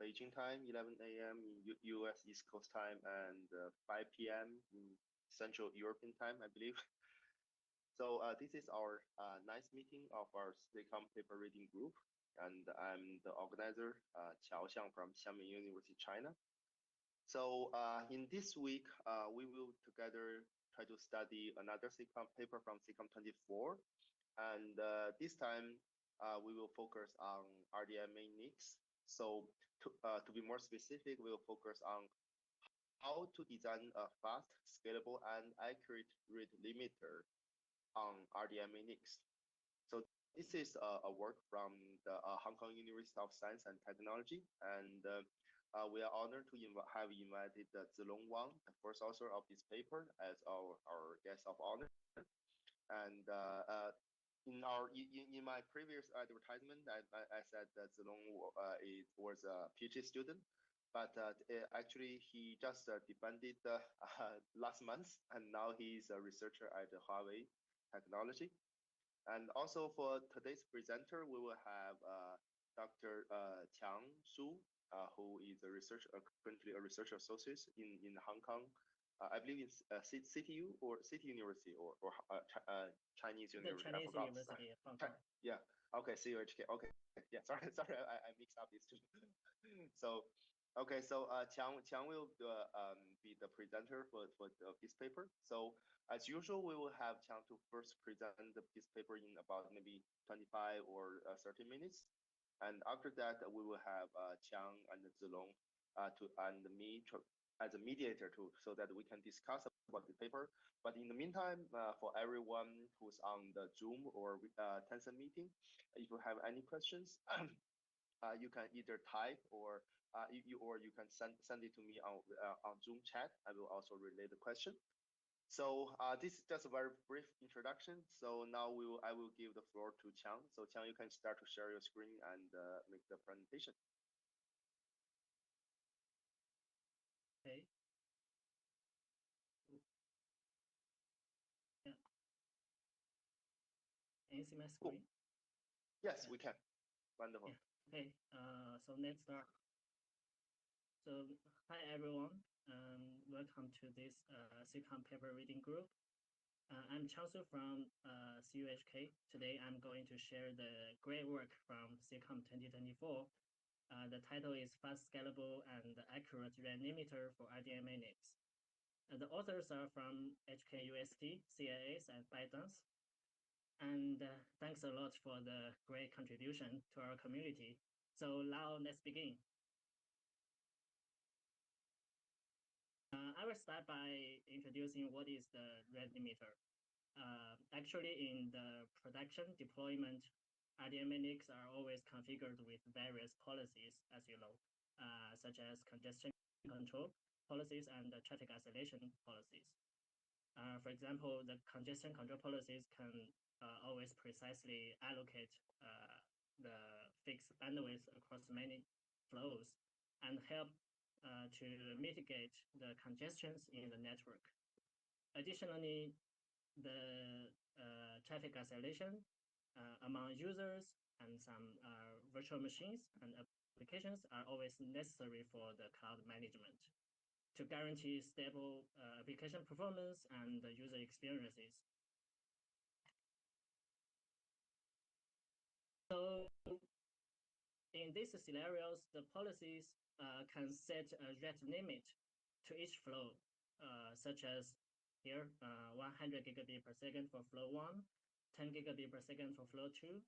Beijing time, 11 a.m. in US East Coast time, and 5 p.m. in Central European time, I believe. So this is our ninth meeting of our SIGCOMM Paper Reading Group, and I'm the organizer, Qiang from Xiamen University, China. So in this week, we will together try to study another SIGCOMM paper from SIGCOMM 24, and this time we will focus on RDMA NICs. So to be more specific, we will focus on how to design a fast, scalable, and accurate read limiter on RDMA NICs. So this is a work from the Hong Kong University of Science and Technology, and we are honored to have invited Zilong Wang, the first author of this paper, as our guest of honor. And in my previous advertisement, I said that Zilong was a PhD student, but actually he just defended last month, and now he's a researcher at Huawei Technology. And also for today's presenter, we will have Dr. Qiang Su, who is currently a research associate in Hong Kong. I believe it's CTU or City University or Chinese University. The Chinese University of Hong Kong. Yeah. Okay. CUHK. Okay. Yeah. Sorry. I mixed up these two. So. Okay, so Qiang will be the presenter for this paper. So as usual, we will have Qiang to first present this paper in about maybe 25 or 30 minutes. And after that, we will have Qiang and Zilong and me as a mediator so that we can discuss about the paper. But in the meantime, for everyone who's on the Zoom or Tencent meeting, if you have any questions, you can either type or you can send it to me on Zoom chat. I will also relay the question. So this is just a very brief introduction. So now I will give the floor to Qiang. So Qiang, you can start to share your screen and make the presentation. Okay. Yeah. Can you see my screen? Cool. Yes, yeah. We can. Wonderful. Yeah. Okay. So let's start. So hi everyone. Welcome to this SIGCOMM Paper Reading Group. I'm Qiang Su from CUHK. Today I'm going to share the great work from SIGCOMM 2024. The title is Fast, Scalable, and Accurate Read Limiter for RDMA NICs. The authors are from HKUST, CIS, and ByteDance. And thanks a lot for the great contribution to our community. So now let's begin. I will start by introducing what is the read limiter. Actually, in the production deployment, RDMA NICs are always configured with various policies, as you know, such as congestion control policies and traffic isolation policies. For example, the congestion control policies can always precisely allocate the fixed bandwidth across many flows and help to mitigate the congestions in the network. Additionally, the traffic isolation among users and some virtual machines and applications are always necessary for the cloud management to guarantee stable application performance and user experiences. So in these scenarios, the policies can set a read limit to each flow, such as here, 100 gigabit per second for flow 1, 10 gigabit per second for flow 2,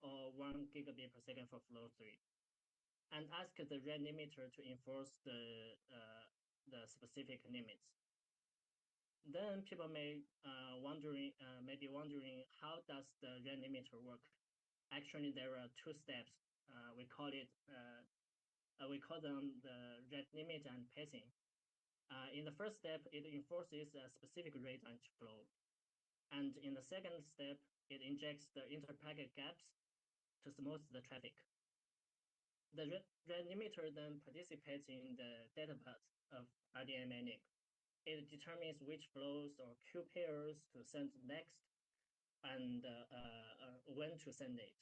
or 1 gigabit per second for flow 3, and ask the read limiter to enforce the specific limits. Then people may be wondering how does the read limiter work? Actually, there are two steps. We call them the read limit and pacing. In the first step, it enforces a specific rate on each flow. And in the second step, it injects the interpacket gaps to smooth the traffic. The read limiter then participates in the data path of RDMA NIC. It determines which flows or queue pairs to send next and when to send it.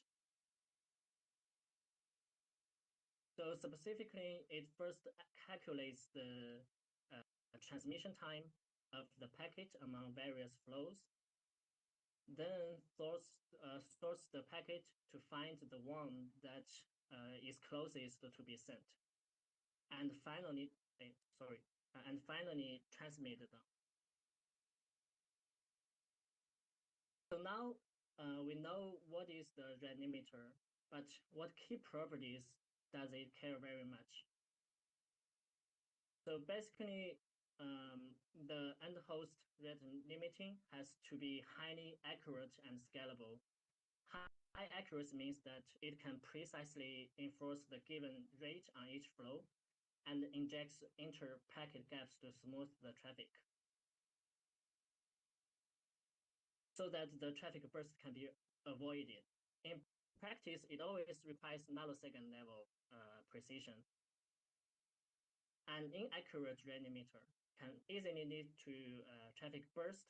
So specifically, it first calculates the transmission time of the packet among various flows, then sorts the packet to find the one that is closest to be sent, and finally, transmit them. So now we know what is the rate limiter, but what key properties does it care very much? So basically, the end host rate limiting has to be highly accurate and scalable. High accuracy means that it can precisely enforce the given rate on each flow and injects inter-packet gaps to smooth the traffic, so that the traffic burst can be avoided. In practice, it always requires nanosecond level precision. An inaccurate rate limiter can easily lead to traffic burst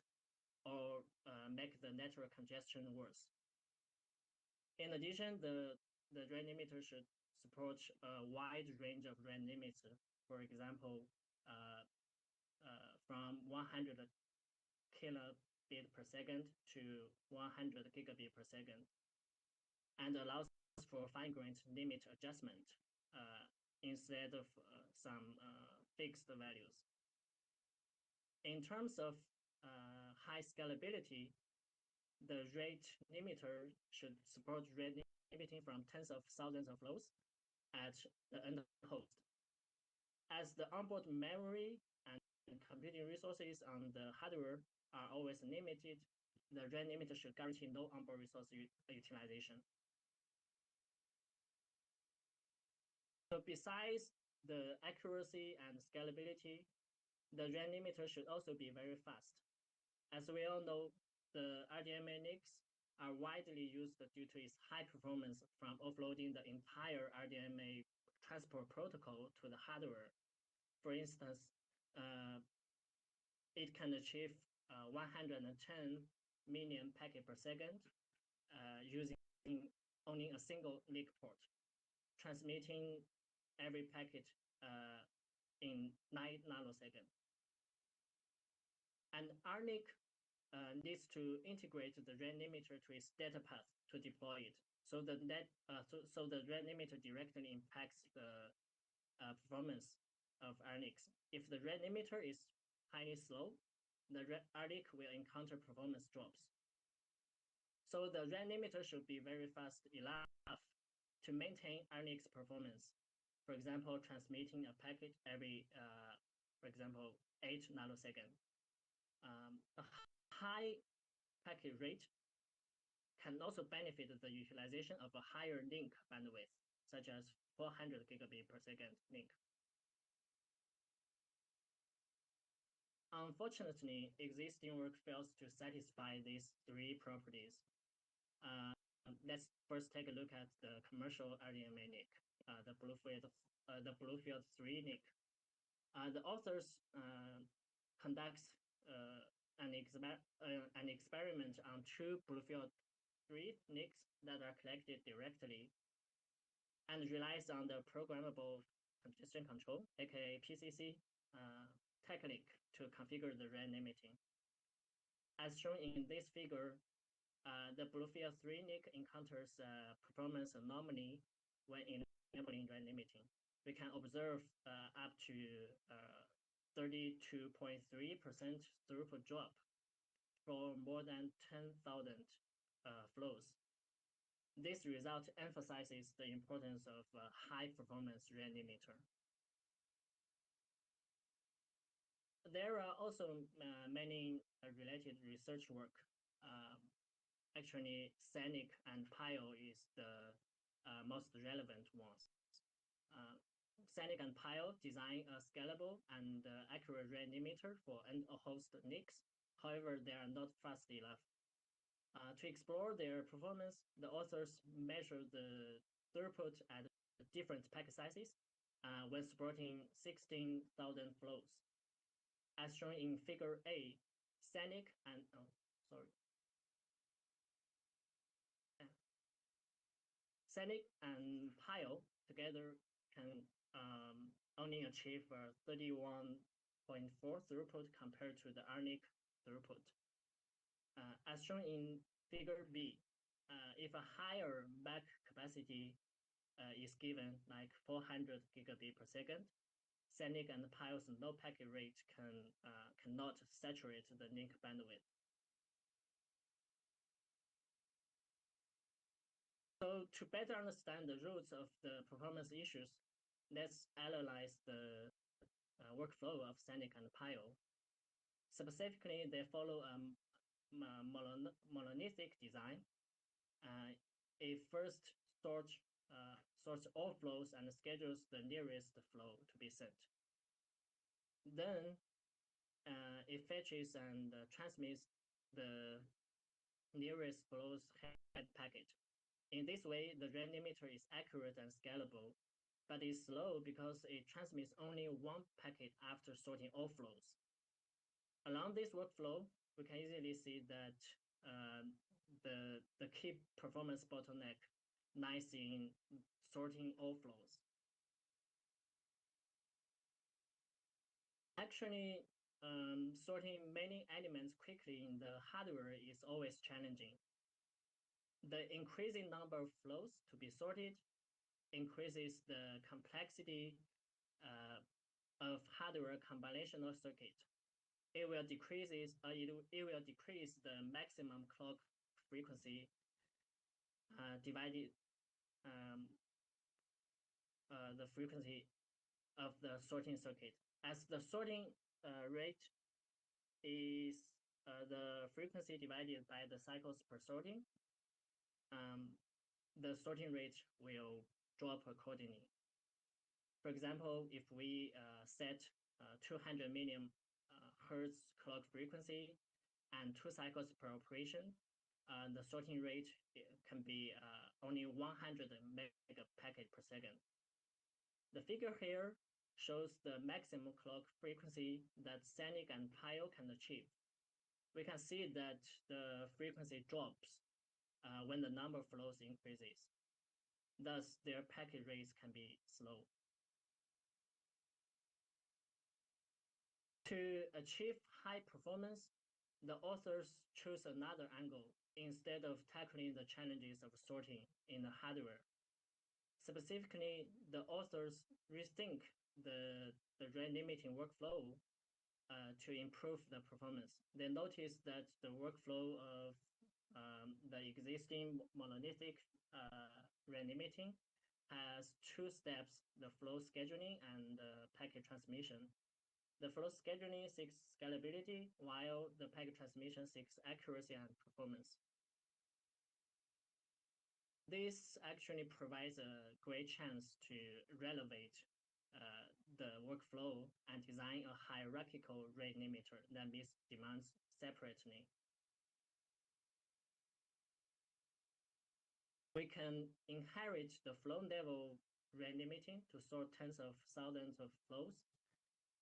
or make the network congestion worse. In addition, the rate limiter should support a wide range of rate limits. For example, from 100 kilobit per second to 100 gigabit per second, and allows for fine-grained limit adjustment instead of some fixed values. In terms of high scalability, the rate limiter should support rate limiting from tens of thousands of flows at the end host. As the onboard memory and computing resources on the hardware are always limited, the rate limiter should guarantee no onboard resource utilization. So besides the accuracy and scalability, the rate limiter should also be very fast. As we all know, the RDMA NICs are widely used due to its high performance from offloading the entire RDMA transport protocol to the hardware. For instance, it can achieve 110 million packets per second using only a single NIC port, transmitting every packet in 9 nanoseconds. And RNIC needs to integrate the rate limiter to its data path to deploy it. So the rate limiter directly impacts the performance of RNICs. If the rate limiter is highly slow, the RNIC will encounter performance drops. So the rate limiter should be very fast enough to maintain RNIC's performance. For example, transmitting a packet every, for example, 8 nanoseconds. A high packet rate can also benefit the utilization of a higher link bandwidth, such as 400 gigabit per second link. Unfortunately, existing work fails to satisfy these three properties. Let's first take a look at the commercial RDMA NIC, the Bluefield 3 NIC. The authors conduct an experiment on two Bluefield 3 NICs that are collected directly and relies on the programmable congestion control, aka PCC, technique to configure the rate limiting. As shown in this figure, the Bluefield 3 NIC encounters performance anomaly when enabling rate limiting. We can observe up to 32.3% throughput drop for more than 10,000 flows. This result emphasizes the importance of high-performance rate limiter. There are also many related research work. Actually, SANIC and PIO is the most relevant ones. SANIC and PIO design a scalable and accurate rate limiter for end-host NICs. However, they are not fast enough. To explore their performance, the authors measure the throughput at different packet sizes when supporting 16,000 flows. As shown in Figure A, SANIC and SANIC and PIO together can only achieve 31.4 throughput compared to the RNIC throughput. As shown in figure B, if a higher back capacity is given, like 400 gigabit per second, SENIC and PIO's low packet rate cannot saturate the link bandwidth. So to better understand the roots of the performance issues, let's analyze the workflow of SENIC and PIO. Specifically, they follow a monolithic design. It first sorts all flows and schedules the nearest flow to be sent. Then it fetches and transmits the nearest flow's head packet. In this way, the rate limiter is accurate and scalable, but is slow because it transmits only one packet after sorting all flows. Along this workflow, we can easily see that the key performance bottleneck lies in sorting all flows. Actually, sorting many elements quickly in the hardware is always challenging. The increasing number of flows to be sorted increases the complexity of hardware combinational circuit. It will decrease the maximum clock frequency divided the frequency of the sorting circuit. As the sorting rate is the frequency divided by the cycles per sorting, the sorting rate will drop accordingly. For example, if we set 200 million hertz clock frequency and 2 cycles per operation, the sorting rate can be only 100 megapacket per second. The figure here shows the maximum clock frequency that SENIC and PIO can achieve. We can see that the frequency drops when the number of flows increases. Thus, their packet rates can be slow. To achieve high performance, the authors chose another angle instead of tackling the challenges of sorting in the hardware. Specifically, the authors rethink the rate limiting workflow to improve the performance. They noticed that the workflow of the existing monolithic rate limiting has 2 steps, the flow scheduling and packet transmission. The flow scheduling seeks scalability, while the packet transmission seeks accuracy and performance. This actually provides a great chance to relevate the workflow and design a hierarchical rate limiter that meets demands separately. We can inherit the flow level rate limiting to sort tens of thousands of flows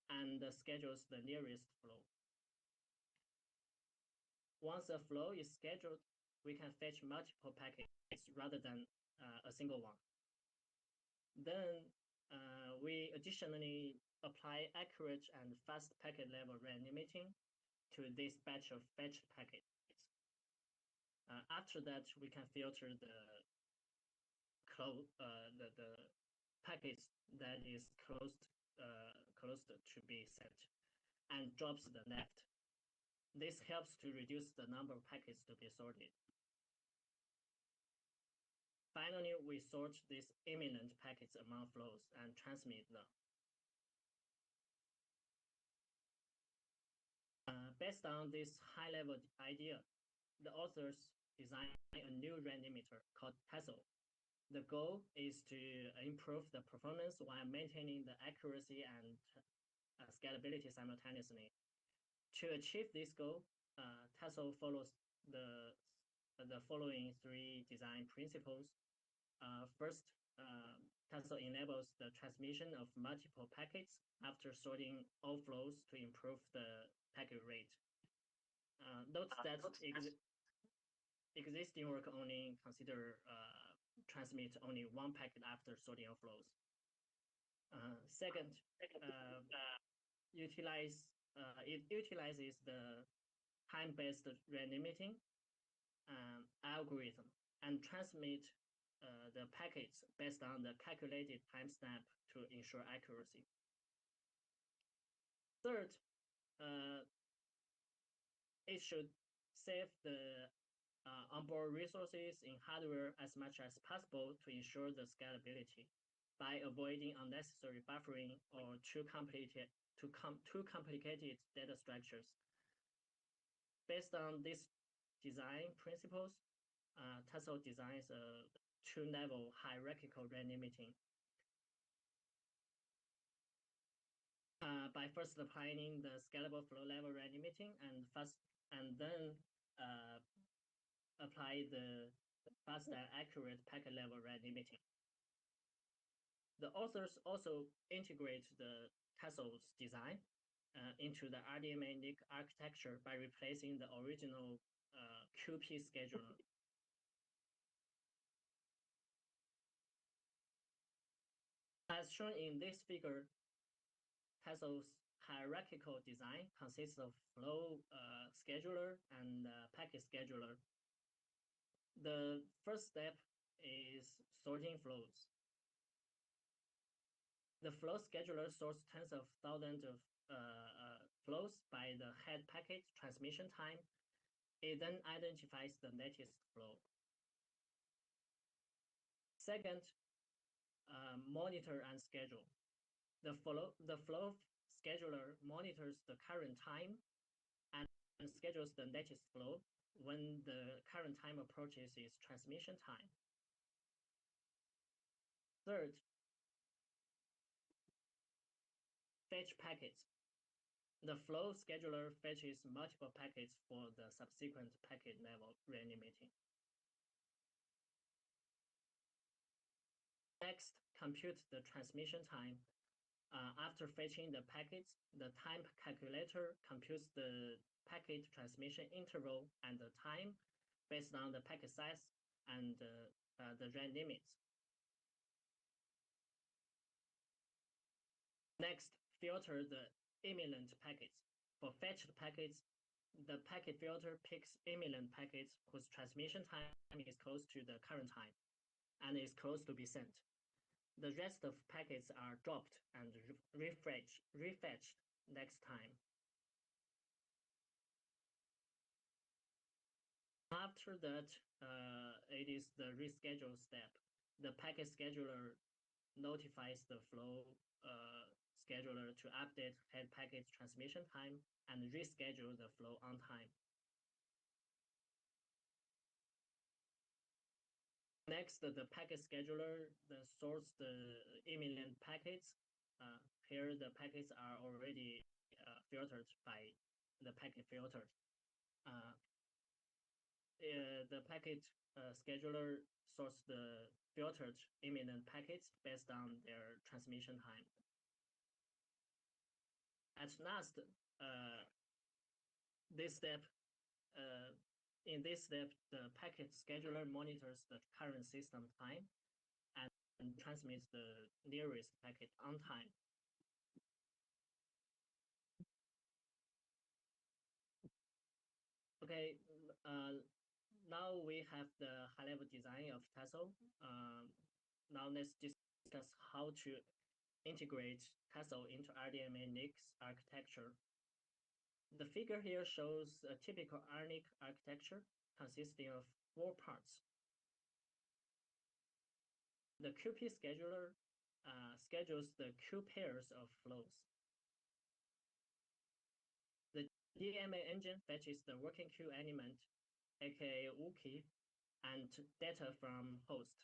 and schedules the nearest flow. Once a flow is scheduled, we can fetch multiple packets rather than a single one. Then we additionally apply accurate and fast packet level rate limiting to this batch of fetched packets. After that, we can filter the packets that is closed to be sent and drops the left. This helps to reduce the number of packets to be sorted. Finally, we sort these imminent packets among flows and transmit them. Based on this high-level idea, the authors designed a new rate limiter called TESO. The goal is to improve the performance while maintaining the accuracy and scalability simultaneously. To achieve this goal, TESO follows the following 3 design principles. First, TESO enables the transmission of multiple packets after sorting all flows to improve the packet rate. Note that existing work only transmit only 1 packet after sorting all flows. Second, it utilizes the time-based reading algorithm and transmit the packets based on the calculated timestamp to ensure accuracy. Third, it should save the onboard resources in hardware as much as possible to ensure the scalability by avoiding unnecessary buffering or too complicated data structures. Based on these design principles, Tassel designs a two-level hierarchical reading. By first applying the scalable flow level reading and then apply the fast and accurate packet level reading. The authors also integrate the Tassel's design into the RDMA NIC architecture by replacing the original QP scheduler. As shown in this figure, Tassel's hierarchical design consists of flow scheduler and packet scheduler. The first step is sorting flows. The flow scheduler sorts tens of thousands of flows by the head packet transmission time. It then identifies the latest flow. Second, monitor and schedule. The flow scheduler monitors the current time and schedules the latest flow when the current time approaches its transmission time. Third, fetch packets. The flow scheduler fetches multiple packets for the subsequent packet level reanimating. Next, compute the transmission time. After fetching the packets, the time calculator computes the packet transmission interval and the time based on the packet size and the read limits. Next, filter the imminent packets. For fetched packets, the packet filter picks imminent packets whose transmission time is close to the current time and is close to be sent. The rest of packets are dropped and refetched next time. After that, it is the reschedule step. The packet scheduler notifies the flow scheduler to update head packet transmission time and reschedule the flow on time. Next, the packet scheduler sorts the imminent packets. Here, the packets are already filtered by the packet filter. The packet scheduler sorts the filtered imminent packets based on their transmission time. At last, in this step, the packet scheduler monitors the current system time and transmits the nearest packet on time. Okay, now we have the high-level design of Tassel. Now let's discuss how to integrate Tassel into RDMA NICs architecture. The figure here shows a typical RNIC architecture consisting of 4 parts. The QP scheduler schedules the Q pairs of flows. The DMA engine fetches the working queue element, aka WUKI, and data from host.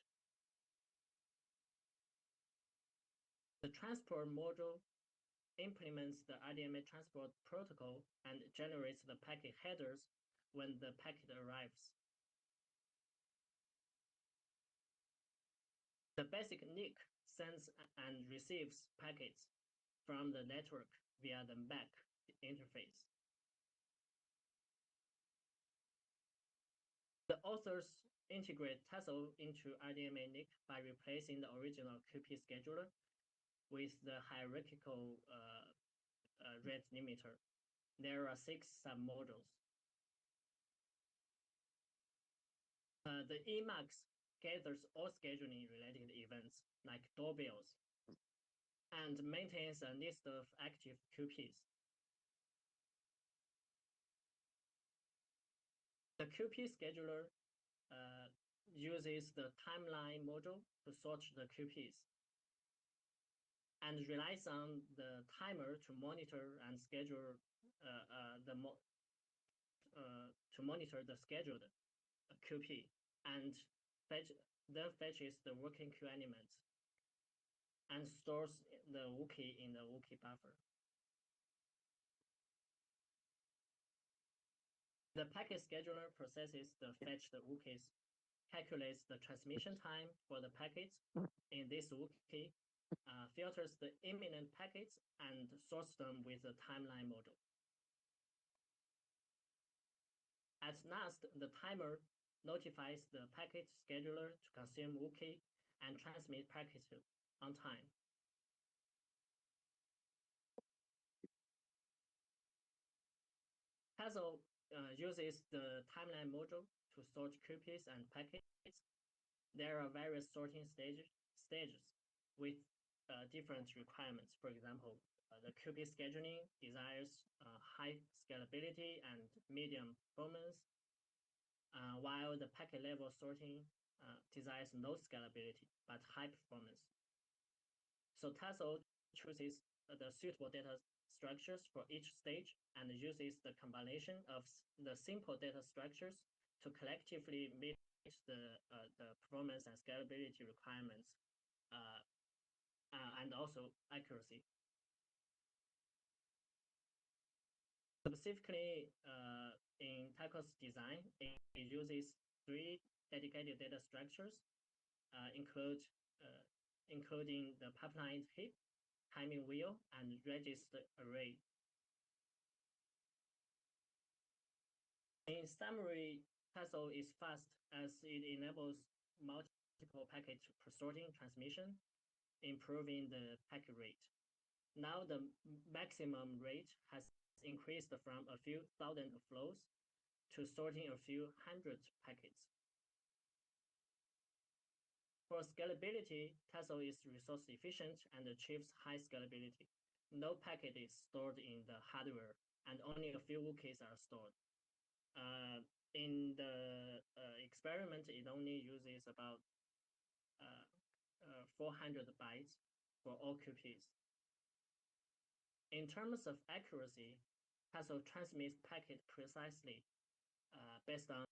The transport module implements the RDMA transport protocol and generates the packet headers when the packet arrives. The basic NIC sends and receives packets from the network via the MAC interface. The authors integrate Tassel into RDMA NIC by replacing the original QP scheduler with the hierarchical rate limiter. There are 6 submodules. The Emacs gathers all scheduling related events like doorbells and maintains a list of active QPs. The QP scheduler uses the timeline module to sort the QPs and relies on the timer to monitor and schedule the scheduled QP and then fetches the working queue elements and stores the wookie in the wookie buffer. The packet scheduler processes the fetched wookies, calculates the transmission time for the packets in this wookie, filters the imminent packets, and sorts them with the timeline module. At last, the timer notifies the packet scheduler to consume wookie and transmit packets on time. Tassel uses the timeline module to sort QPs and packets. There are various sorting stages with different requirements. For example, the QP scheduling desires high scalability and medium performance, while the packet level sorting desires no scalability but high performance. So Tassel chooses the suitable data structures for each stage and uses the combination of the simple data structures to collectively meet the performance and scalability requirements and also accuracy. Specifically, in Taco's design, it uses 3 dedicated data structures, including the pipeline heap, timing wheel, and register array. In summary, Tassel is fast as it enables multiple packet sorting transmission, improving the packet rate. Now the maximum rate has increased from a few thousand flows to sorting a few hundred packets. For scalability, Tassel is resource efficient and achieves high scalability. No packet is stored in the hardware, and only a few wookies are stored. In the experiment, it only uses about 400 bytes for all QPs. In terms of accuracy, Tassel transmits packet precisely based on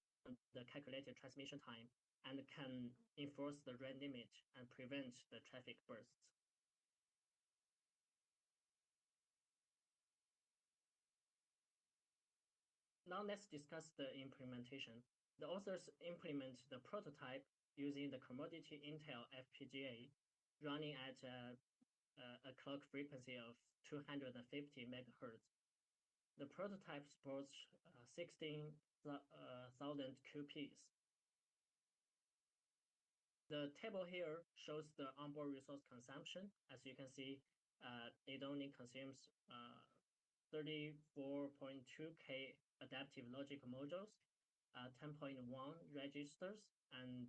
the calculated transmission time and can enforce the rate limit and prevent the traffic bursts. Now let's discuss the implementation. The authors implement the prototype using the commodity Intel FPGA running at a clock frequency of 250 megahertz. The prototype supports 16,000 QPs. The table here shows the onboard resource consumption. As you can see, it only consumes 34.2K adaptive logic modules, 10.1 registers, and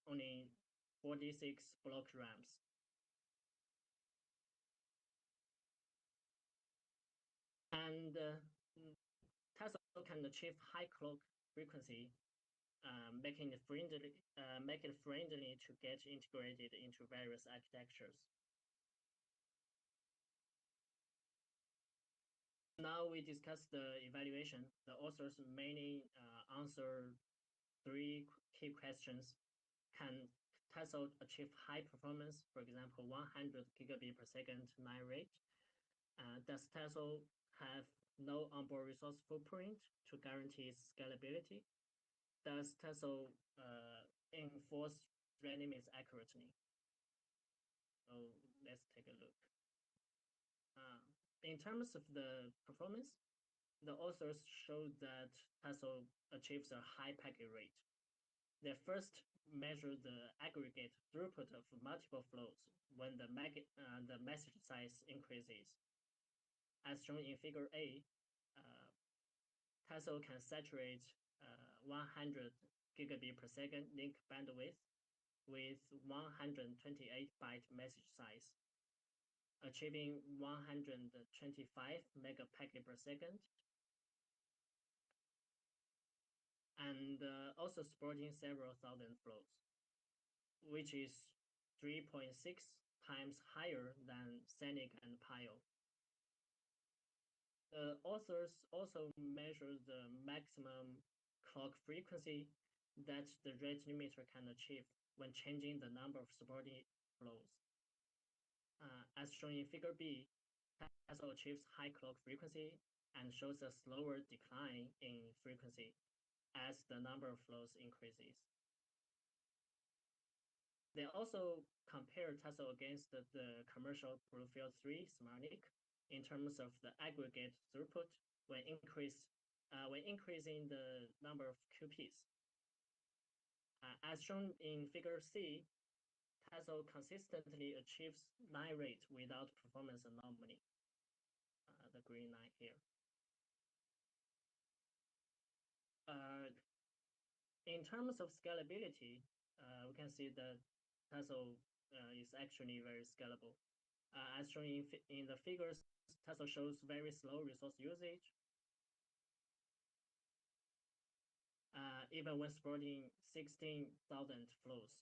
only 46 block RAMs. And Tassel can achieve high clock frequency, making it friendly to get integrated into various architectures. Now we discuss the evaluation. The authors mainly answer 3 key questions. Can Tassel achieve high performance, for example, 100 gigabit per second line rate? Does Tassel have no onboard resource footprint to guarantee its scalability? Does Tassel enforce rate limits accurately? So let's take a look. In terms of the performance, the authors showed that Tassel achieves a high packet rate. Their first measure the aggregate throughput of multiple flows when the message size increases. As shown in figure A, Tasso can saturate 100 gigabit per second link bandwidth with 128 byte message size, achieving 125 megapacket per second, and also supporting several thousand flows, which is 3.6 times higher than SENIC and PIO. The authors also measure the maximum clock frequency that the rate limiter can achieve when changing the number of supporting flows. As shown in figure B, Tasso achieves high clock frequency and shows a slower decline in frequency as the number of flows increases. They also compare Tasso against the commercial Bluefield 3 SmartNIC in terms of the aggregate throughput when increasing the number of QPs. As shown in figure C, Tasso consistently achieves line rate without performance anomaly, the green line here. In terms of scalability, we can see that Tasso is actually very scalable. As shown in the figures, Tasso shows very slow resource usage, even when supporting 16,000 flows.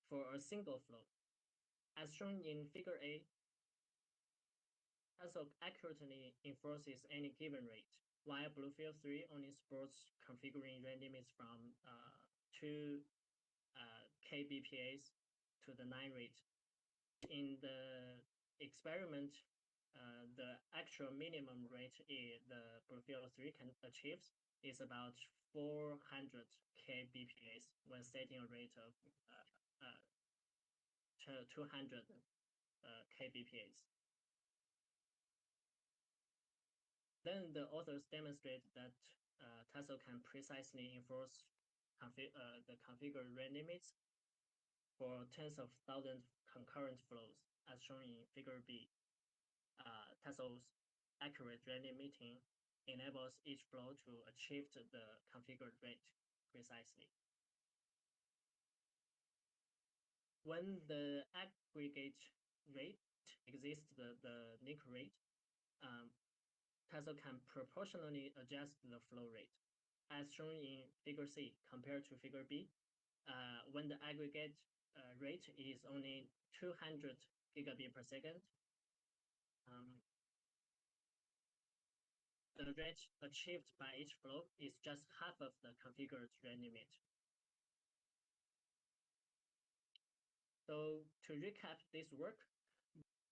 For a single flow. As shown in figure A, Tasso accurately enforces any given rate, while Bluefield 3 only supports configuring rate limits from 2 kbps to the 9 rate. In the experiment, the actual minimum rate the Bluefield 3 can achieve is about 400 kbps when setting a rate of 200 kbps. Then the authors demonstrate that Tasso can precisely enforce the configured rate limits for tens of thousands concurrent flows, as shown in figure B. Tasso's accurate rate limiting enables each flow to achieve the configured rate precisely. When the aggregate rate exceeds the link rate, Tasso can proportionally adjust the flow rate. As shown in figure C compared to figure B, when the aggregate rate is only 200 gigabit per second, the rate achieved by each flow is just half of the configured rate limit. So to recap this work,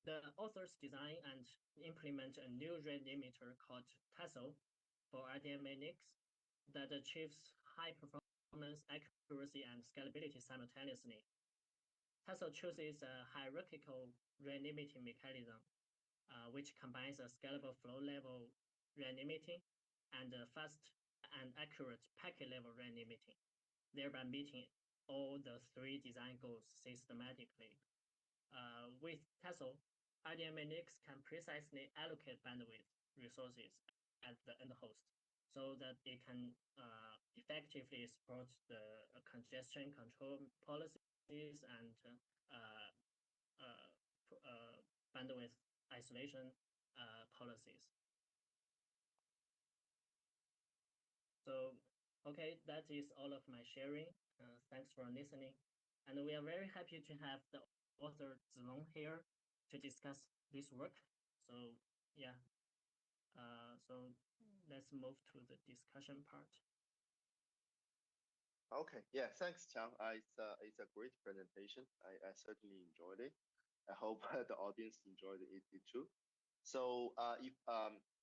the authors design and implement a new rate limiter called Tasso for RDMA NICs that achieves high performance, accuracy, and scalability simultaneously. Tasso chooses a hierarchical rate limiting mechanism, which combines a scalable flow level rate limiting and a fast and accurate packet level rate limiting, thereby meeting all the three design goals systematically. With Tasso, RDMA NICs can precisely allocate bandwidth resources at the end host so that it can effectively support the congestion control policies and bandwidth isolation policies. So, okay, that is all of my sharing. Thanks for listening. And we are very happy to have the author Zilong here to discuss this work. So, yeah, so let's move to the discussion part. Okay, yeah, thanks, Qiang. It's a great presentation. I certainly enjoyed it. I hope the audience enjoyed it too. So if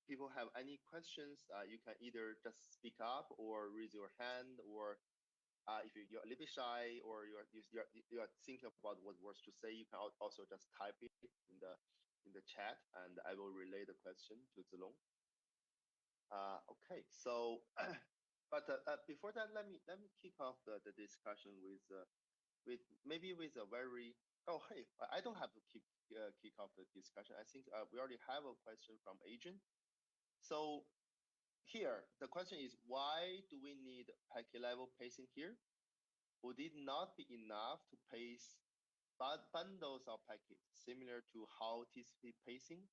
people have any questions, you can either just speak up or raise your hand, or if you're a little bit shy or you're thinking about what words to say, you can also just type it in the chat, and I will relay the question to Zilong. Okay, so but before that, let me kick off the discussion with maybe with a very hey, I don't have to kick off the discussion. I think we already have a question from Yijun. So here the question is, why do we need packet level pacing here? Would it not be enough to pace bundles of packets similar to how TCP pacing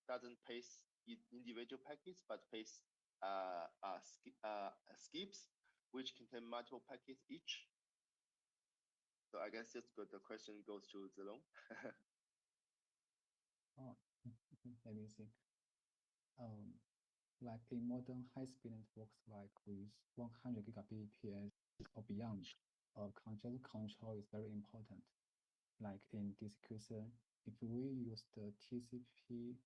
doesn't pace individual packets but pace skips which contain multiple packets each? So I guess the question goes to Zilong. Oh, let me think. Like in modern high-speed networks, like with 100 gigabps or beyond, congestion control is very important. Like in distribution, if we use the TCP,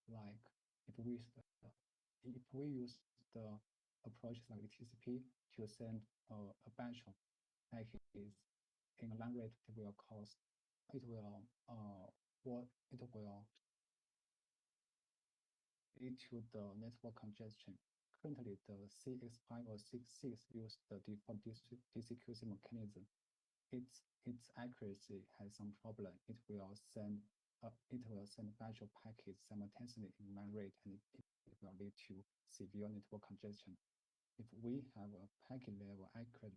like if we use the approaches like the TCP to send a batch of packets in a long rate, it will lead to the network congestion. Currently, the CX5 or 66 use the default distribution mechanism. Its accuracy has some problem. It will send a batch of packets simultaneously in one rate, and it will lead to severe network congestion. If we have a packet level accurate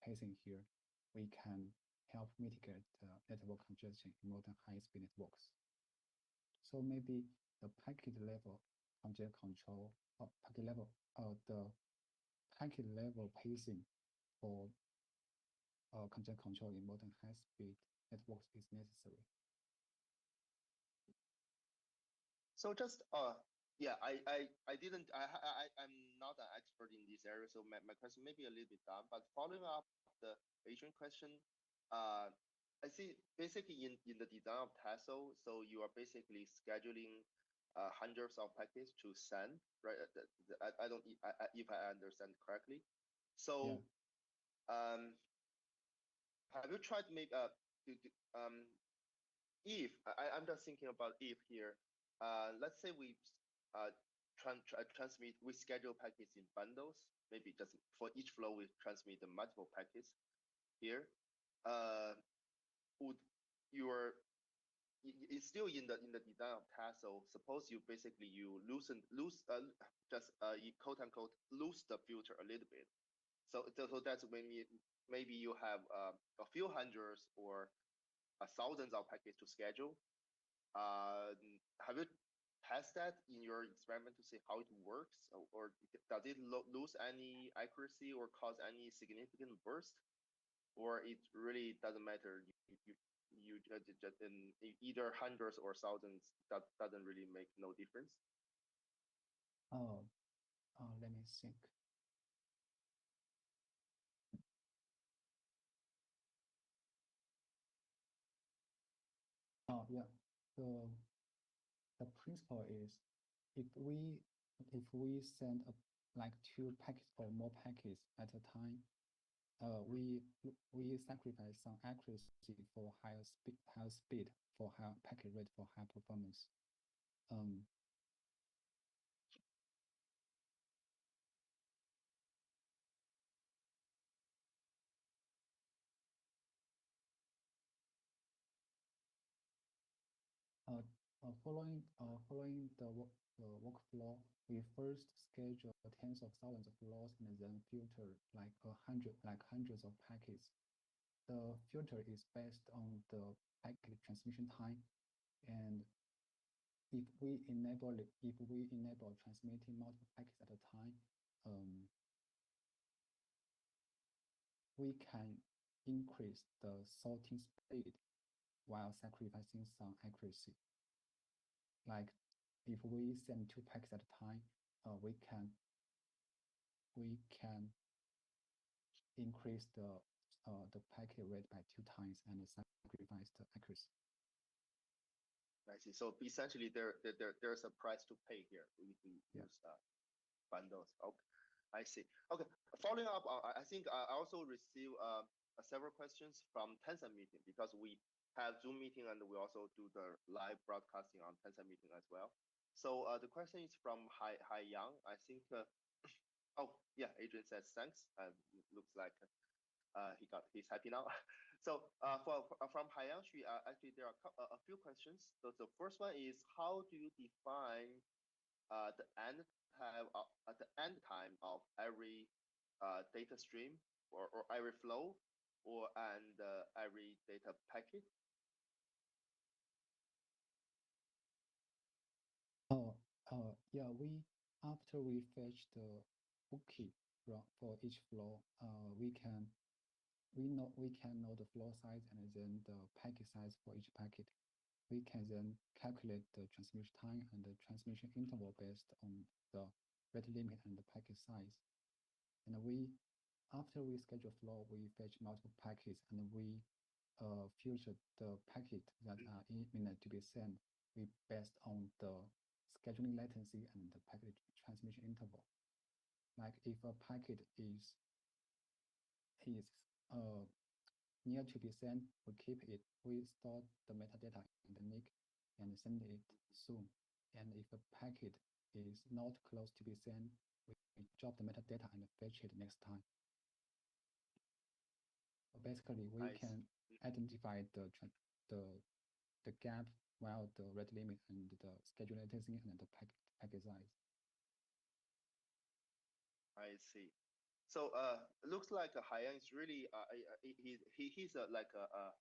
pacing here, we can help mitigate the network congestion in modern high-speed networks. So maybe the packet level congestion control, the packet level pacing for congestion control in modern high-speed networks is necessary. So just yeah, I'm not an expert in this area, so my question may be a little bit dumb, but following up the Asian question, I see basically in the design of Tassel, so you are basically scheduling hundreds of packets to send, right? I don't if I understand correctly. So yeah. Have you tried maybe if I'm just thinking about if here, let's say we transmit, we schedule packets in bundles, maybe just for each flow we transmit the multiple packets here. Would your it's still in the design of Tassel. Suppose you basically you you quote unquote lose the filter a little bit. So that's when maybe you have a few hundreds or thousands of packets to schedule. Have you tested that in your experiment to see how it works, or does it lose any accuracy or cause any significant burst, or it really doesn't matter? You just in either hundreds or thousands, that doesn't really make no difference. Let me think. Yeah. The principle is if we send like 2 packets or more packets at a time, we sacrifice some accuracy for higher speed, for higher packet rate, for high performance. Following the workflow, we first schedule tens of thousands of flows and then filter hundreds of packets. The filter is based on the packet transmission time, and if we enable transmitting multiple packets at a time, we can increase the sorting speed while sacrificing some accuracy. Like if we send 2 packets at a time, we can increase the packet rate by 2 times and sacrifice the accuracy. I see. So essentially, there's a price to pay here. We use bundles. Okay, I see. Okay, following up, I think I also received several questions from Tencent meeting because we have Zoom meeting and we also do the live broadcasting on Tencent meeting as well. So the question is from Yang. I think. Oh yeah, Adrian says thanks. Looks like he's happy now. So from Haiyang, actually there are a few questions. So the first one is, how do you define the end time of every data stream or every flow and every data packet? Yeah, after we fetch the bookie for each flow, we can know the flow size and then the packet size for each packet. We can then calculate the transmission time and the transmission interval based on the rate limit and the packet size. And after we schedule flow, we fetch multiple packets and we filter the packet that are imminent to be sent. We based on the scheduling latency and the packet transmission interval. Like if a packet is near to be sent, we keep it. We store the metadata in the NIC and send it soon. And if a packet is not close to be sent, we drop the metadata and fetch it next time. So basically, we can identify the gap while the rate limit and the schedule latency and the packet size. I see. So looks like Haiyang is really he's like a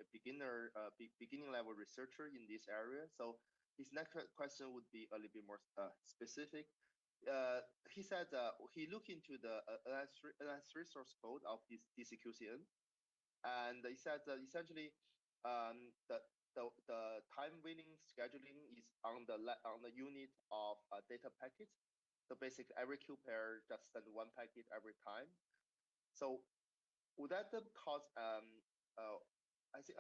beginner beginning level researcher in this area. So his next question would be a little bit more specific. He said he looked into the NS3 source code of this DCQCN, and he said that essentially the time winning scheduling is on the unit of data packets. So basically, every queue pair just send 1 packet every time. So would that cause I think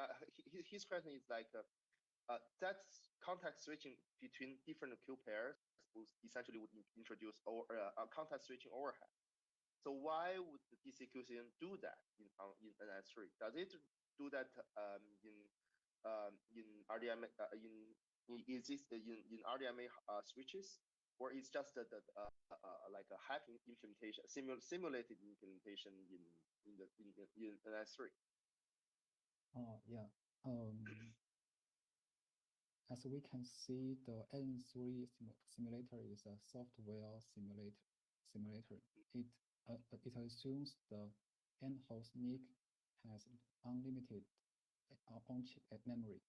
his question is like that's context switching between different queue pairs essentially would introduce context switching overhead. So why would the DCQCN do that in NS3? Does it do that in RDMA in RDMA switches, or it's just like a hacking implementation, simulated implementation in NS3? Oh yeah. As we can see, the N3 simulator is a software simulator. It assumes the N-host NIC has unlimited on-chip memory,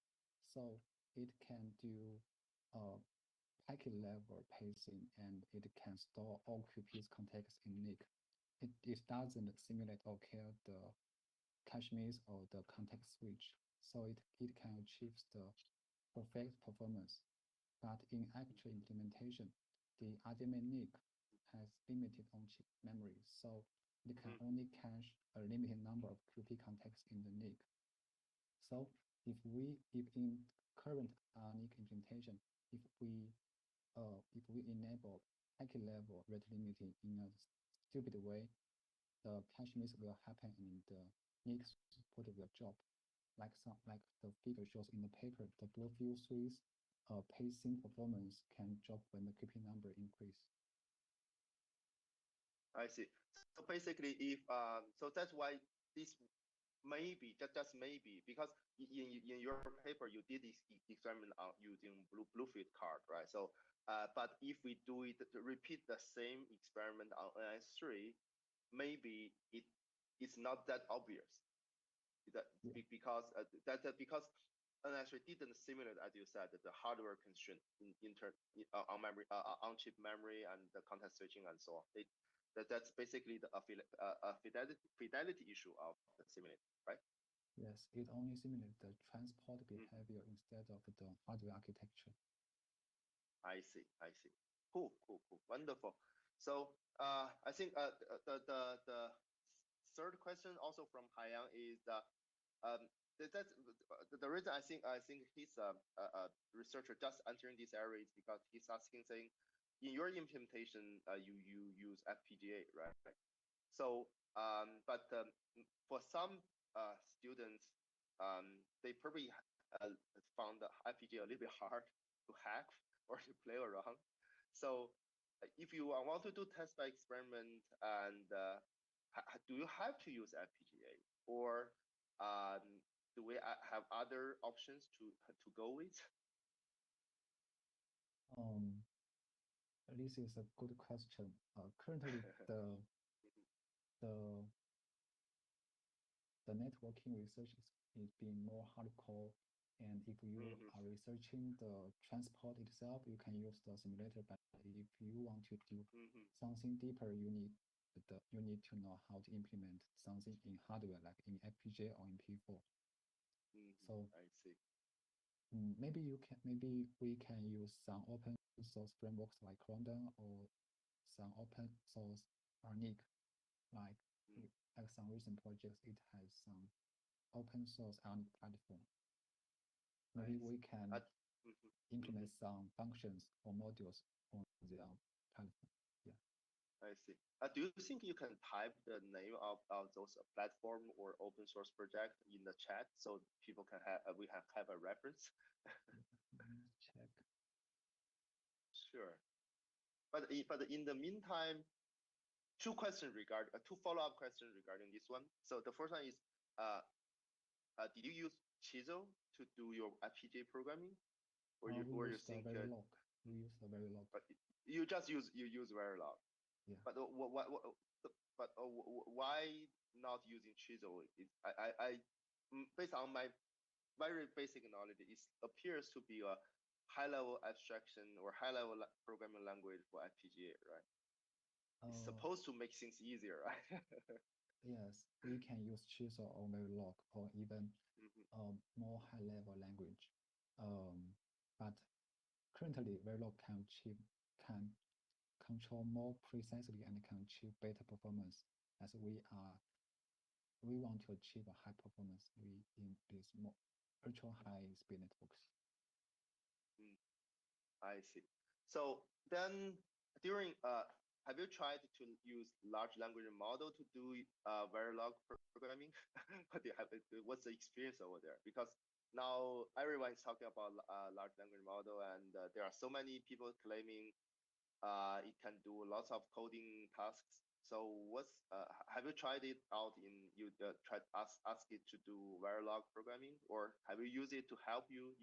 so it can do packet level pacing and it can store all QP's context in NIC. It doesn't simulate or care the cache miss or the context switch, so it can achieve the perfect performance. But in actual implementation, the RDMA NIC has limited on-chip memory, so it can only cache a limited number of QP contexts in the NIC. So if in current NIC implementation, if we enable packet level rate limiting in a stupid way, the cache miss will happen and the NIC support will drop. Like the figure shows in the paper, the Bluefield 3's pacing performance can drop when the QP number increase. I see. So basically, if so that's why this maybe just maybe, because in your paper you did this experiment on using Bluefield card, right? So but if we do it to repeat the same experiment on NS3, maybe it's not that obvious. Because because NS3 didn't simulate, as you said, the hardware constraint on memory, on chip memory and the context switching and so on. That's basically the fidelity issue of the simulator, right? Yes, it only simulates the transport behavior instead of the hardware architecture. I see. Cool. Wonderful. So I think the third question also from Haiyang is that's the reason I think he's a researcher just entering this area is because he's asking saying, in your implementation you use FPGA, right? So but for some students they probably found the FPGA a little bit hard to hack or to play around. So if you want to do test by experiment, and do you have to use FPGA, or do we have other options to go with? This is a good question. Currently, the networking research is being more hardcore. And if you are researching the transport itself, you can use the simulator. But if you want to do something deeper, you need to know how to implement something in hardware, like in FPGA or in P4. So I see. Maybe we can use some open source frameworks like Crondon, or some open source RNIC, like some recent projects. It has some open source RNIC platform. Maybe we can implement some functions or modules on the platform. Yeah. I see. Do you think you can type the name of those platform or open source project in the chat so people can have we can have a reference? Check. Sure. But in the meantime, two follow-up questions regarding this one. So the first one is, did you use Chisel to do your FPGA programming, or you think Verilog? We use the Verilog. But you use Verilog. Yeah. But why not using Chisel? Based on my very basic knowledge, it appears to be a high-level abstraction or high-level programming language for FPGA, right? It's supposed to make things easier, right? Yes, we can use Chisel or Verilog, or even more high-level language. But currently, Verilog can control more precisely and can achieve better performance, as we want to achieve a high performance in these more ultra high speed networks. I see. So then during have you tried to use large language model to do Verilog programming? What's the experience over there? Because now everyone is talking about large language model, and there are so many people claiming it can do lots of coding tasks. So have you tried it out tried ask it to do Verilog programming, or have you used it to help you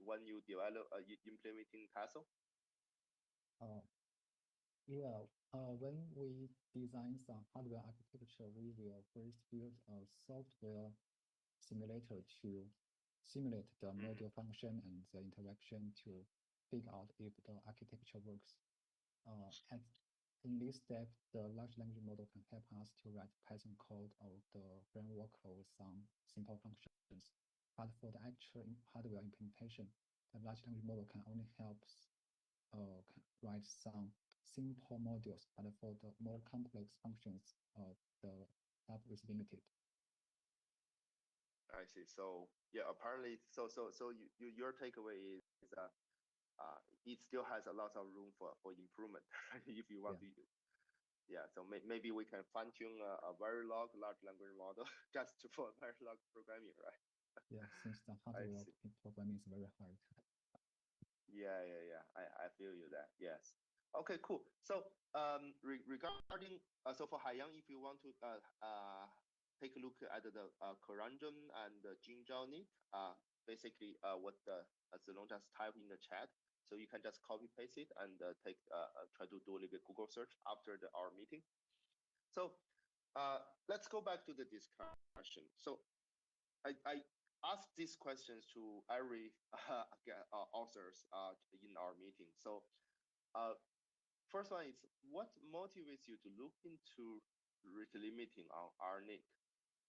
when you develop implementing Castle? Yeah, when we design some hardware architecture, we will first build a software simulator to simulate the module function and the interaction to figure out if the architecture works. In this step, the large language model can help us to write Python code or the framework or some simple functions. But for the actual hardware implementation, the large language model can only help write some simple modules, but for the more complex functions, the help is limited. I see. So yeah, apparently, your takeaway is it still has a lot of room for improvement if you want to use. Yeah, so maybe we can fine tune a Verilog large language model just for Verilog programming, right? Yeah, since the hardware programming is very hard. Yeah. I feel you that. Yes. Okay, cool. So regarding for Haiyang, if you want to take a look at the Corandon and the Jingzhou NIC, basically what Zilong just typed in the chat. So you can just copy paste it and try to do a little bit Google search after our meeting. So let's go back to the discussion. So I asked these questions to every authors in our meeting. So first one is what motivates you to look into rate limiting on RNIC?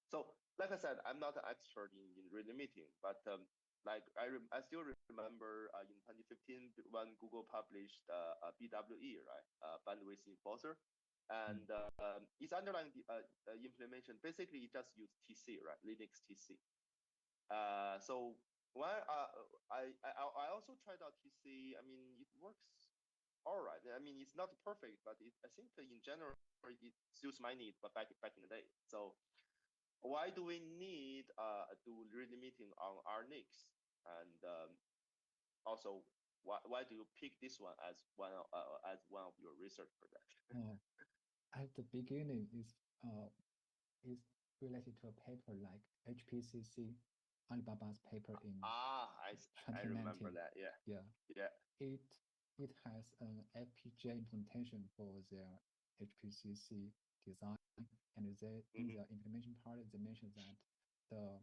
So, like I said, I'm not an expert in rate limiting, but like I still remember in 2015 when Google published BWE, right, bandwidth enforcer, and its underlying implementation basically it just used TC, right, Linux TC. So when I also tried out TC, I mean it works all right. I mean it's not perfect, but I think in general it suits my need. But back in the day, so why do we need do rate limiting on RNICs? And also, why do you pick this one as one of your research projects? At the beginning, is related to a paper like HPCC, Alibaba's paper in I 2019. remember that. Yeah. Yeah. It has an FPGA implementation for their HPCC design, and in the implementation part, they mentioned that the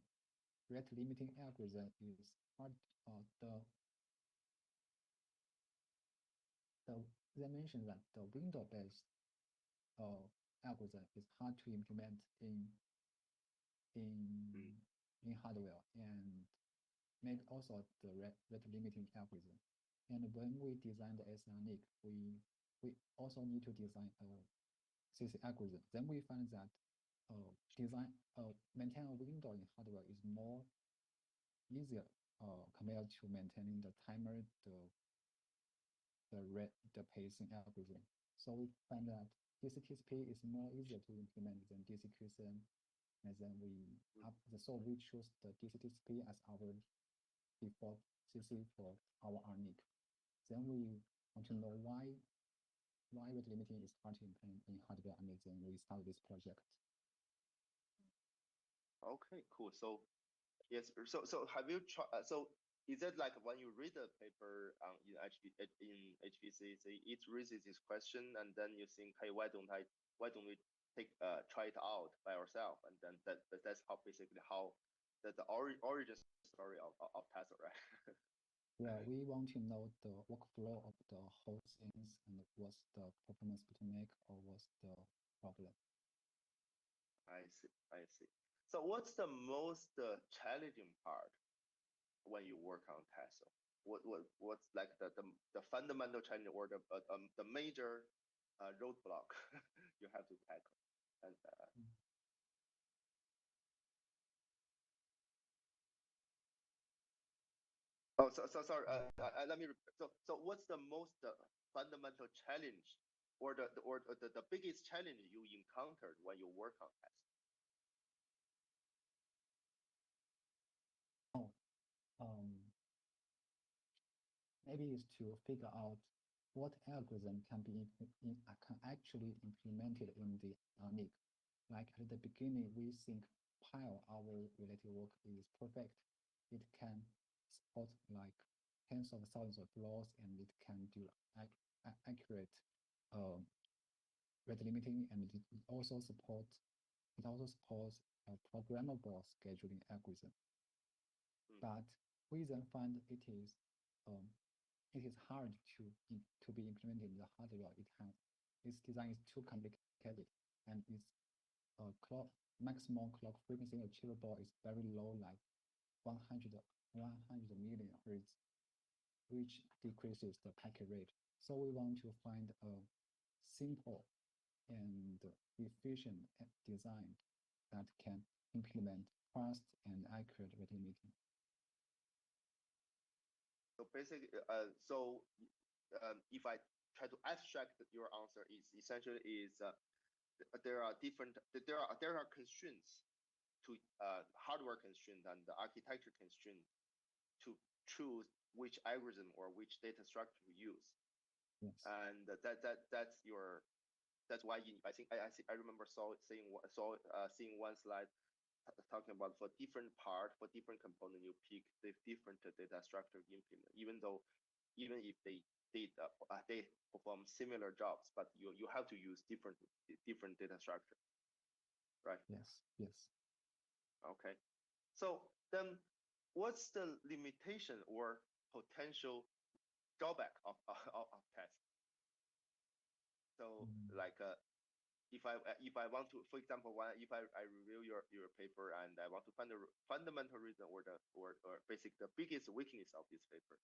rate limiting algorithm is hard. They mentioned that the window-based algorithm is hard to implement in hardware, and made also the rate limiting algorithm. And when we design the SINIC, we also need to design a CC algorithm. Then we find that maintain a window in hardware is more easier compared to maintaining the timer, the pacing algorithm. So we find that DCTSP is more easier to implement than DCQCM, and then so we choose the DCTSP as our default CC for our RNIC. Then we want to know why rate limiting is hard to implement in hardware, and then we start this project. Okay, cool. So yes, so have you tried? So is it like when you read a paper in HPCC, it raises this question, and then you think, hey, why don't we try it out by ourselves? And then that's how basically how the origin story of Tesla, right? Yeah, we want to know the workflow of the whole things and what's the performance bottleneck or what's the problem. I see. So what's the most challenging part when you work on Tesla? What's like the fundamental challenge or the major roadblock you have to tackle? And oh, so sorry. Let me. So what's the most fundamental challenge, or the biggest challenge you encountered when you work on Tesla? Maybe is to figure out what algorithm can actually implemented in the RNIC. Like at the beginning, we think pile our related work is perfect. It can support like tens of thousands of laws, and it can do accurate rate limiting, and it also supports a programmable scheduling algorithm. But we then find it is hard to be implemented in the hardware. Its design is too complicated, and its maximum clock frequency achievable is very low, like 100 million hertz, which decreases the packet rate. So we want to find a simple and efficient design that can implement fast and accurate rate limiting. So basically, if I try to abstract your answer, is essentially there are constraints to hardware constraints and the architecture constraints to choose which algorithm or which data structure to use. Yes. And that's why I remember seeing one slide talking about for different component you pick the different data structure implement, even if they perform similar jobs, but you have to use different data structure, right? Yes. Okay, so then what's the limitation or potential drawback of test? So like if I want to, for example, if I review your paper and I want to find the fundamental reason or basic the biggest weakness of this paper,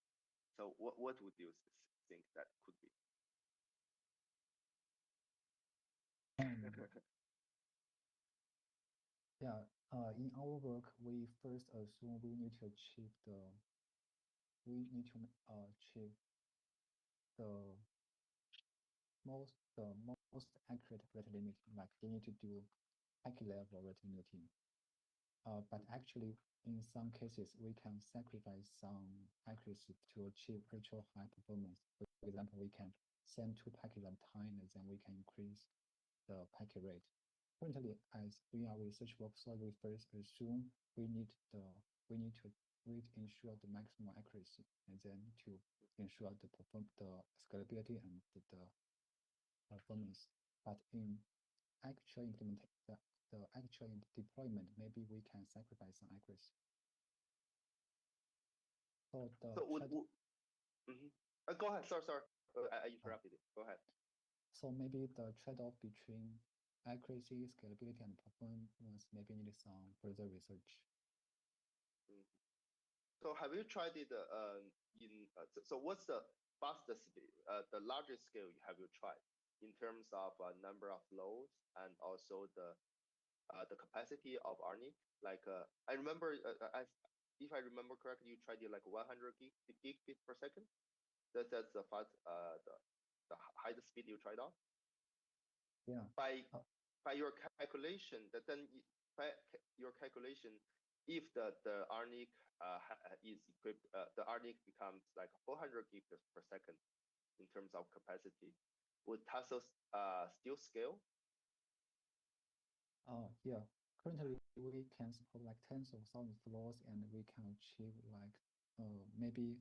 so what would you think that could be? Yeah, in our work, we first assume we need to achieve the most accurate rate limiting. Like we need to do packet level rate limiting. But actually, in some cases, we can sacrifice some accuracy to achieve virtual high performance. For example, we can send 2 packets at a time, and then we can increase the packet rate. Currently, as we are research work, so we first assume we need to ensure the maximum accuracy, and then to ensure the scalability and the performance. But in actual implementation, the actual deployment, maybe we can sacrifice some accuracy. So go ahead. Sorry. I interrupted you. Go ahead. So maybe the trade-off between accuracy, scalability, and performance maybe need some further research. So have you tried it so what's the fastest the largest scale have you tried in terms of number of flows and also the capacity of RNIC? Like I remember if I remember correctly, you tried it like 100 gigabit per second. That's the fast the highest speed you tried out. Yeah. By your calculation, by your calculation, if the RNIC is equipped, the RNIC becomes like 400 gigabits per second in terms of capacity. Would Tesla still scale? Yeah. Currently, we can support like tens of thousands of flows, and we can achieve like maybe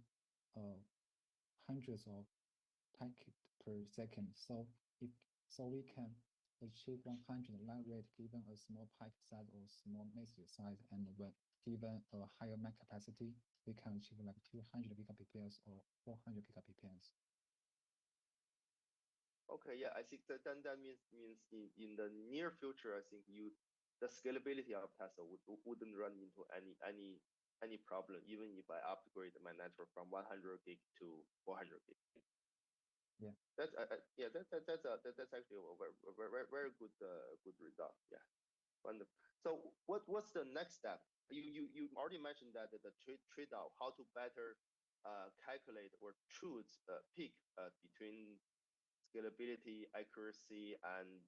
hundreds of packets per second. So we can achieve 100 line rate given a small pipe size or small message size, and when given a higher MAC capacity, we can achieve like 200 gigabps or 400 gigabps. Okay, yeah, I think that then that means in the near future, I think the scalability of Tesla wouldn't run into any problem, even if I upgrade my network from 100 gig to 400 gig. Yeah, that's actually a very good result. Yeah, wonderful. So what's the next step? You already mentioned that the trade-off, how to better calculate or choose pick between scalability, accuracy, and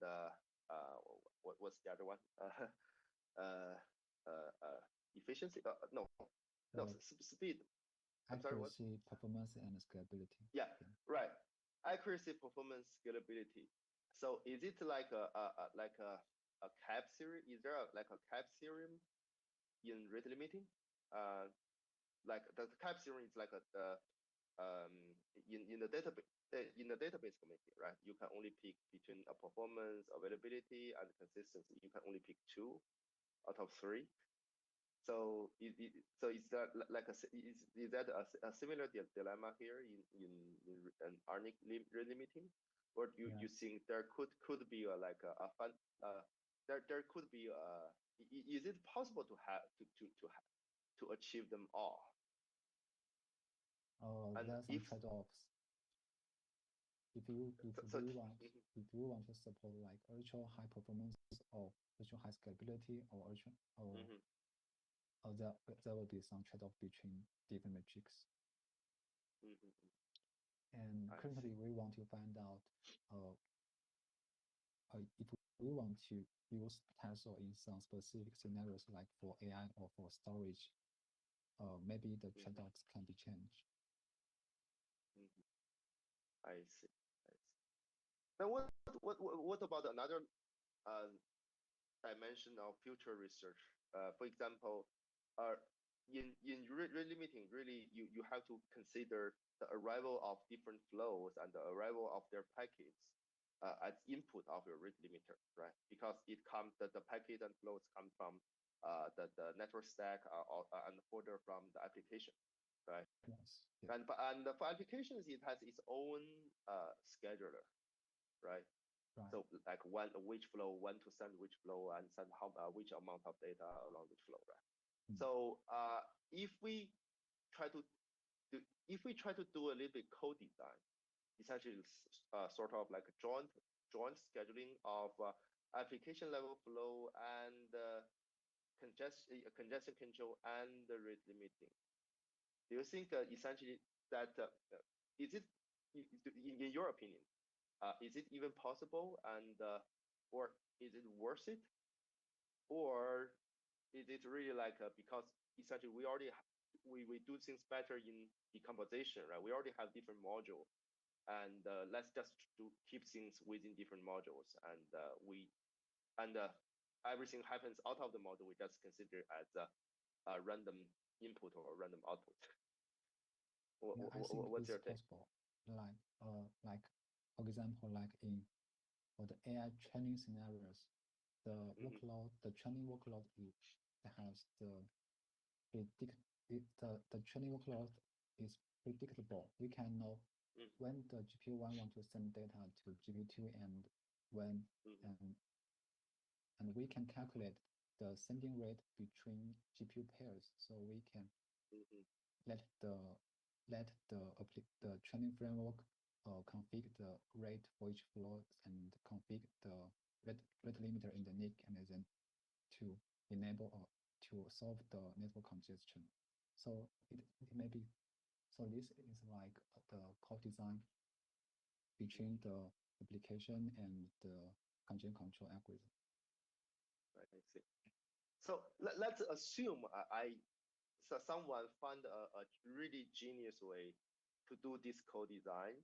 what's the other one? Efficiency? No, speed. Accuracy, performance, and scalability. Yeah, right. Accuracy, performance, scalability. So is it like a cap theory? Is there like a cap theorem in rate limiting? Like the cap theorem is like in the database community, right? You can only pick between a performance, availability, and consistency. You can only pick 2 out of 3. So is that like is that a similar dilemma here in RNIC rate limiting, or you think there could be there could be is it possible to achieve them all? There are some trade-offs. If you want to support like ultra high performance or ultra high scalability or there will be some trade-off between different metrics. And currently, we want to find out if we want to use Tesla in some specific scenarios, like for AI or for storage, maybe the trade-offs can be changed. I see. Now, what about another dimension of future research? For example, in rate limiting, really you have to consider the arrival of different flows and the arrival of their packets as input of your rate limiter, right? Because the packet and flows come from the network stack and further from the application, right? Yes. And for applications, it has its own scheduler. right? Right. So like which flow, when to send which flow, and send which amount of data along which flow, right? So if we try to do a little bit co-design, essentially sort of like a joint scheduling of application level flow and congestion control and the rate limiting. Do you think essentially that is it in your opinion? Is it even possible, and or is it worth it, or is it really like because essentially we already we do things better in decomposition, right? We already have different modules, and let's just keep things within different modules, and everything happens out of the module. We just consider as a random input or random output. Yeah, I think What's your it's take? possible. Like for example, like for the AI training scenarios, the workload, the training workload has the training workload is predictable. We can know when the GPU1 want to send data to GPU2 and when and we can calculate the sending rate between GPU pairs, so we can let the training framework configure the rate for each flow and configure the rate limiter in the NIC, and then to enable or to solve the network congestion. So it may be, so this is like the co-design between the application and the congestion control algorithm. Right, I see. So let's assume someone found a really genius way to do this co-design,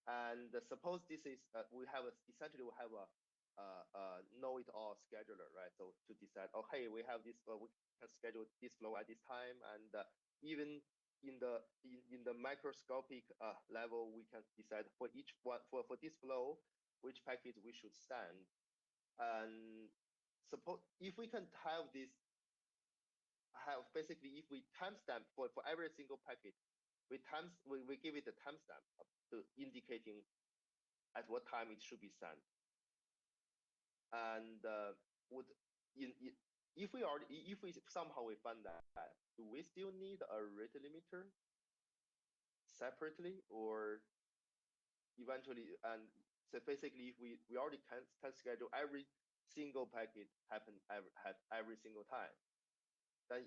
and suppose this is essentially we have a know-it-all scheduler, right? So to decide, oh hey, we have this, we can schedule this flow at this time, and even in the microscopic level, we can decide for each one for this flow which package we should send. And suppose if we can have this, basically if we timestamp for every single packet, we give it a timestamp to indicating at what time it should be sent. And if we somehow we find that, do we still need a rate limiter separately, or eventually? And so basically, if we already can schedule every single packet happen every single time, then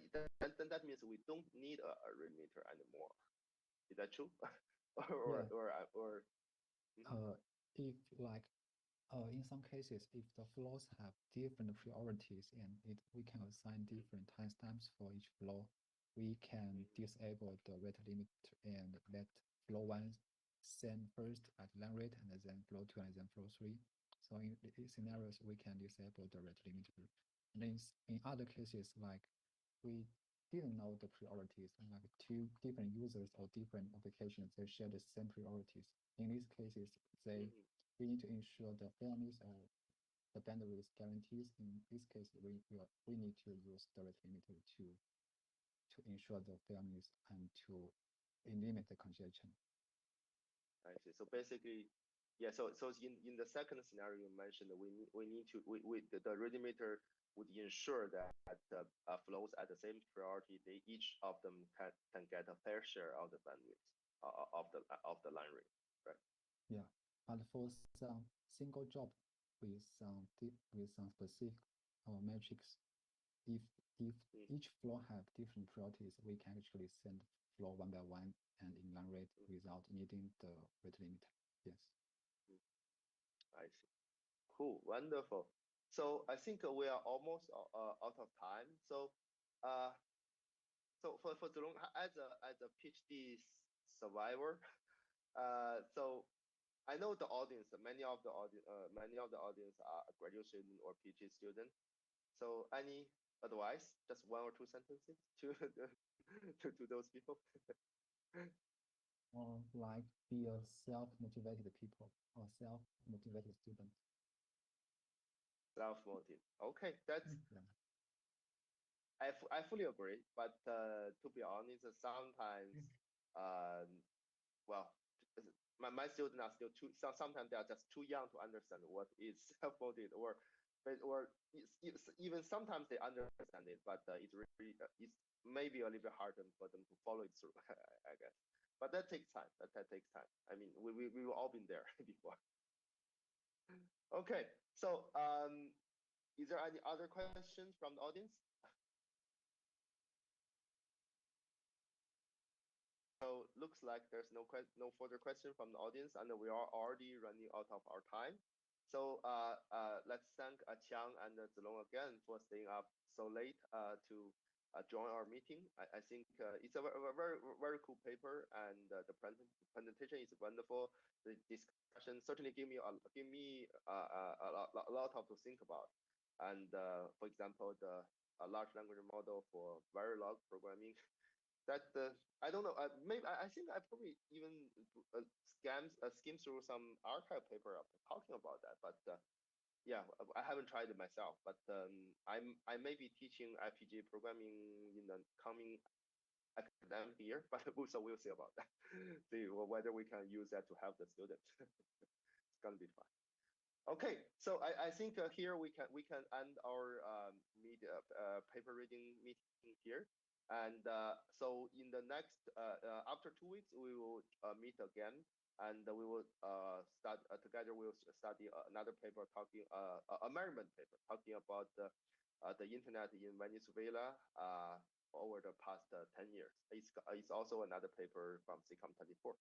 that means we don't need a rate limiter anymore. Is that true? If like in some cases, if the flows have different priorities and we can assign different timestamps for each flow, we can disable the rate limiter and let flow 1 send first at line rate, and then flow 2 and then flow 3. So in these scenarios, we can disable the rate limiter. And in other cases, like we didn't know the priorities, and like two different users or different applications, they share the same priorities. In these cases, we need to ensure the fairness or the bandwidth guarantees. In this case, we need to use the rate limiter to ensure the fairness and to limit the congestion. I see. So basically, yeah. So in the second scenario you mentioned, the rate limiter would ensure that flows at the same priority, each of them can get a fair share of the bandwidth of the line rate, right? Yeah, but for some single job with some specific metrics, if each flow have different priorities, we can actually send flow one by one and in line rate without needing the rate limiter. Yes. I see. Cool, wonderful. So I think we are almost out of time. So so for Zilong, as a PhD survivor, so I know the audience. Many of the audience are graduate student or PhD student. So any advice, just one or two sentences to to those people? Or like be a self-motivated people or self-motivated student. Self-motive. Okay, that's. Yeah. I fully agree, but to be honest, sometimes, well, my students are still too, sometimes they are just too young to understand what is self-audit, or even sometimes they understand it, but it's really it's maybe a little bit harder for them to follow it through, I guess. But that takes time. That takes time. I mean, we all been there before. Okay, so is there any other questions from the audience? So looks like there's no further question from the audience, and we are already running out of our time. So let's thank Qiang and Zilong again for staying up so late to join our meeting. I think it's a very cool paper, and the presentation is wonderful. The discussion certainly give me a lot of to think about. And for example, the large language model for Verilog programming. That I don't know. Maybe I think I probably even skim through some archive paper talking about that. But yeah, I haven't tried it myself. But I may be teaching FPGA programming in the coming academic year. But so we'll see about that. See whether we can use that to help the students. It's gonna be fun. Okay, so I think here we can end our paper reading meeting here. And so in the next, after 2 weeks, we will meet again, and we will start together. We'll study another paper talking, a measurement paper talking about the internet in Venezuela over the past 10 years. It's also another paper from SIGCOMM 24.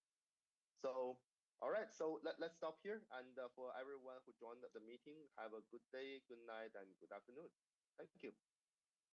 So, all right, so let's stop here. And for everyone who joined the meeting, have a good day, good night, and good afternoon. Thank you.